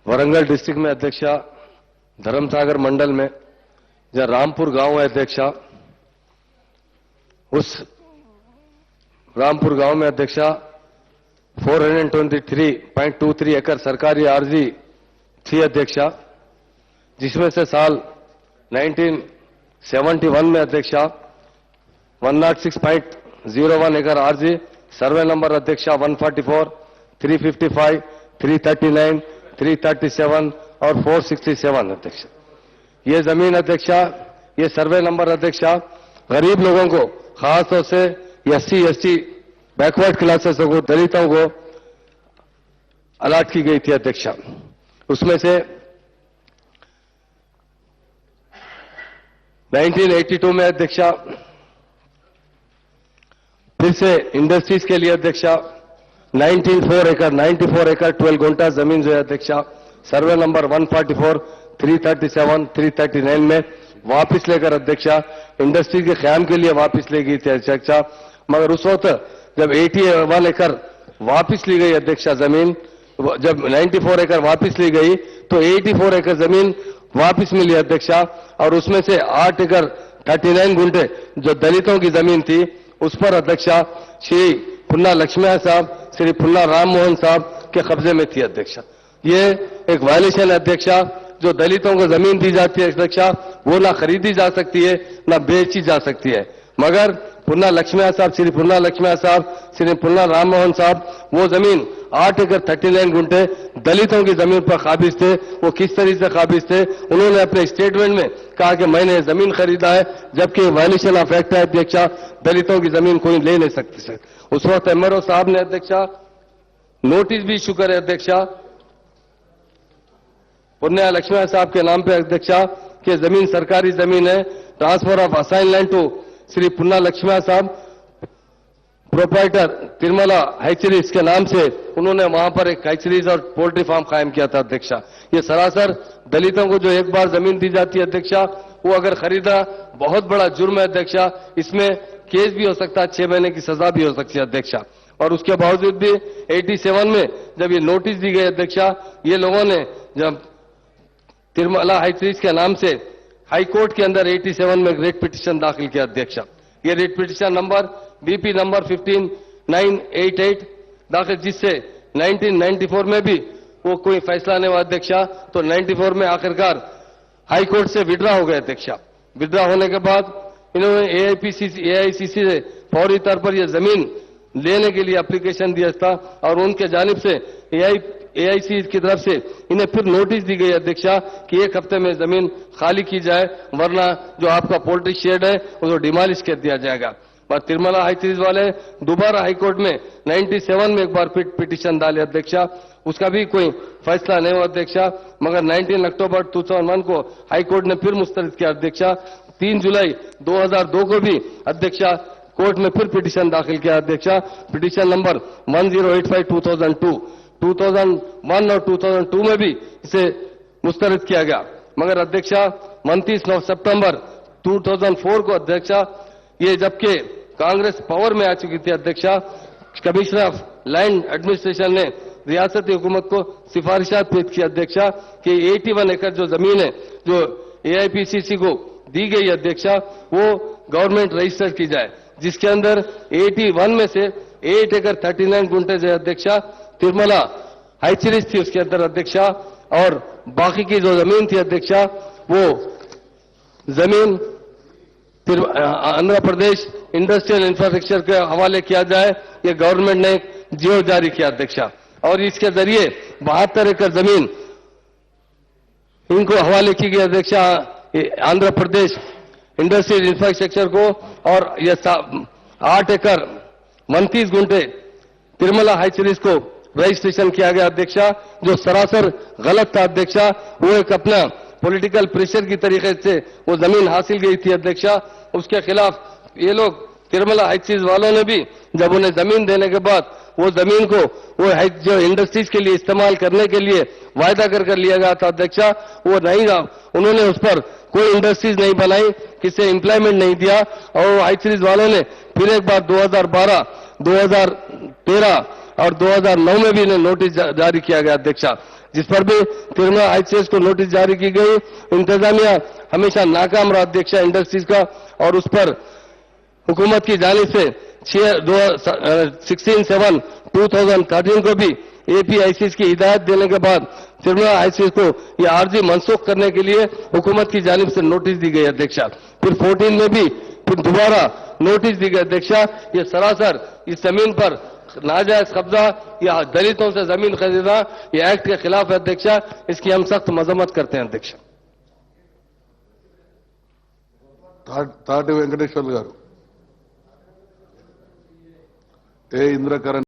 Warangal district में अध्यक्षा धर्मसागर मंडल में जहां रामपुर गांव है अध्यक्षा, उस रामपुर गांव में अध्यक्षा 423.23 एकड़ सरकारी आर्जी थी अध्यक्षा, जिसमें से साल 1971 में अध्यक्षा 106.01 एकड़ आर्जी सर्वे नंबर अध्यक्षा 144, 355, 339, 337 और 467 अध्यक्षा। ये जमीन अध्यक्षा, ये सर्वे नंबर अध्यक्षा गरीब लोगों को, खासतौर से एससी एसटी बैकवर्ड क्लासेस को, दलितों को अलाट की गई थी अध्यक्षा। उसमें से 1982 में अध्यक्षा फिर से इंडस्ट्रीज के लिए अध्यक्षा 94 एकड़ 12 गुंटा जमीन जो है अध्यक्षा सर्वे नंबर 144, 337, 339 में वापस लेकर अध्यक्षा इंडस्ट्री के क़याम के लिए वापस ले गई थी अध्यक्षा। मगर उस वक्त जब 81 एकड़ वापस ली गई अध्यक्षा जमीन, जब 94 एकड़ वापस ली गई तो 84 एकड़ जमीन वापस मिली अध्यक्षा, और उसमें से 8 एकड़ 39 गुंठे जो दलितों की जमीन थी उस पर अध्यक्षा श्री पुन्ना लक्ष्मण साहब, श्री पुन्ना राम मोहन साहब के कब्जे में थी अध्यक्षा। ये एक वायलेशन है अध्यक्षा। जो दलितों को जमीन दी जाती है अध्यक्षा, वो ना खरीदी जा सकती है ना बेची जा सकती है, मगर पुन्ना लक्ष्मण साहब, श्री पुन्ना लक्ष्मण साहब, श्री पुन्ना राम मोहन साहब वो जमीन 8 एकड़ 39 गुंठे दलितों की जमीन पर काबिज थे। वो किस तरीके से काबिज थे, उन्होंने अपने स्टेटमेंट में कहा कि मैंने जमीन खरीदा है, जबकि वायलेशन ऑफ एक्ट है अध्यक्षा, दलितों की जमीन कोई ले नहीं सकती। उस वक्त एमआरओ साहब ने अध्यक्षा नोटिस भी इशू करे अध्यक्षा पुन्ना लक्ष्मण साहब के नाम पे अध्यक्षा कि जमीन सरकारी जमीन है, transfer of assign land to Shri Punna Laxman साहब प्रोप्राइटर तिरुमला हैचरीज के नाम से उन्होंने वहां पर एक हैचरीज और पोल्ट्री फार्म कायम किया था अध्यक्षा। ये सरासर दलितों को जो एक बार जमीन दी जाती है अध्यक्षा, वो अगर खरीदा बहुत बड़ा जुर्म है अध्यक्षा, इसमें केस भी हो सकता है, 6 महीने की सजा भी हो सकती है अध्यक्षा। और उसके बावजूद भी 87 में जब ये नोटिस दी गई अध्यक्षा, ये लोगों ने जब तिरुमला हैचरीज के नाम से हाई कोर्ट के अंदर 87 में रेट पिटीशन दाखिल किया अध्यक्षा। ये rate petition number BP number 15988 दाखिल, जिससे 1994 में भी वो कोई फैसला नहीं हुआ अध्यक्षा, तो 94 में आखिरकार हाई कोर्ट से विड्रा हो गए अध्यक्षा। विड्रा होने के बाद इन्होंने एआईसीसी से फौरी तौर पर यह जमीन लेने के लिए एप्लीकेशन दिया था, और उनके जानिब से एआईसी की तरफ से इन्हें फिर नोटिस दी गई अध्यक्षा कि 1 हफ्ते में जमीन खाली की जाए, वरना जो आपका पोल्ट्री शेड है उसको डिमोलिश कर दिया जाएगा। पर तिरुमला हाईचरीज वाले दोबारा हाईकोर्ट में 97 में एक बार पिटीशन डाले अध्यक्षा, उसका भी कोई फैसला नहीं हुआ अध्यक्षा। मगर 19 अक्टूबर 2001 को हाईकोर्ट ने फिर मुस्तरद किया अध्यक्षा। 3 जुलाई 2002 को भी अध्यक्षा कोर्ट में फिर पिटीशन दाखिल किया अध्यक्षा, पिटीशन नंबर 1085/2002, 2001 और 2002 में भी इसे मुस्तरद किया गया। मगर अध्यक्षा 29 सितंबर 2004 को अध्यक्षा, ये जबकि कांग्रेस पावर में आ चुकी थी अध्यक्षा, कमिश्नर ऑफ लैंड एडमिनिस्ट्रेशन ने रियासती हुकूमत को सिफारिशात पेश की अध्यक्षा कि 81 एकड़ जो जमीन है जो एआईपीसीसी को दी गई अध्यक्षा, वो गवर्नमेंट रजिस्टर की जाए, जिसके अंदर 81 में से 8 एकड़ 39 गुंठे जो अध्यक्षा तिरुमला हाईचरीज थी उसके अंदर अध्यक्षा, और बाकी की जो जमीन थी अध्यक्षा वो जमीन आंध्र प्रदेश इंडस्ट्रियल इंफ्रास्ट्रक्चर के हवाले किया जाए। ये गवर्नमेंट ने जियो जारी किया अध्यक्षा, और इसके जरिए 72 एकड़ जमीन इनको हवाले की गई अध्यक्षा आंध्र प्रदेश इंडस्ट्रियल इंफ्रास्ट्रक्चर को, और ये 8 एकड़ 29 गुंठे तिरुमला हाईचरीज को रजिस्ट्रेशन किया गया अध्यक्षा, जो सरासर गलत था अध्यक्षा। वो एक अपना पॉलिटिकल प्रेशर की तरीके से वो जमीन हासिल गई थी अध्यक्षा, उसके खिलाफ ये लोग तिरुमला हाईचरीज वालों ने भी जब उन्हें जमीन देने के बाद वो जमीन को वो जो इंडस्ट्रीज के लिए इस्तेमाल करने के लिए वायदा कर लिया गया था अध्यक्षा, वो नहीं रहा। उन्होंने उस पर कोई इंडस्ट्रीज नहीं बनाई, किसी एम्प्लॉयमेंट नहीं दिया, और हाईचरीज वालों ने फिर एक बार 2012, 2013 और 2009 में भी इन्हें नोटिस जारी किया गया अध्यक्षा, जिस पर भी तिरुमला ICS को नोटिस जारी की गई। इंतजामिया हमेशा नाकाम रहा अध्यक्षा इंडस्ट्रीज का, और उस पर हुकूमत की जानिब से 16/7/2013 को भी APICS की हिदायत देने के बाद तिरुमला ICS को यह आर्जी मनसूख करने के लिए हुकूमत की जानिब से नोटिस दी गई अध्यक्षा। फिर 14 में भी फिर दोबारा नोटिस दी गई अध्यक्षा। ये सरासर इस जमीन पर नाजायज कब्जा या दलितों से जमीन खरीदना ये एक्ट के खिलाफ है अध्यक्षा। इसकी हम सख्त मजम्मत करते हैं अध्यक्षा। తాటి వెంకటేశ్వర్లు గారు, ఇంద్రకరణ్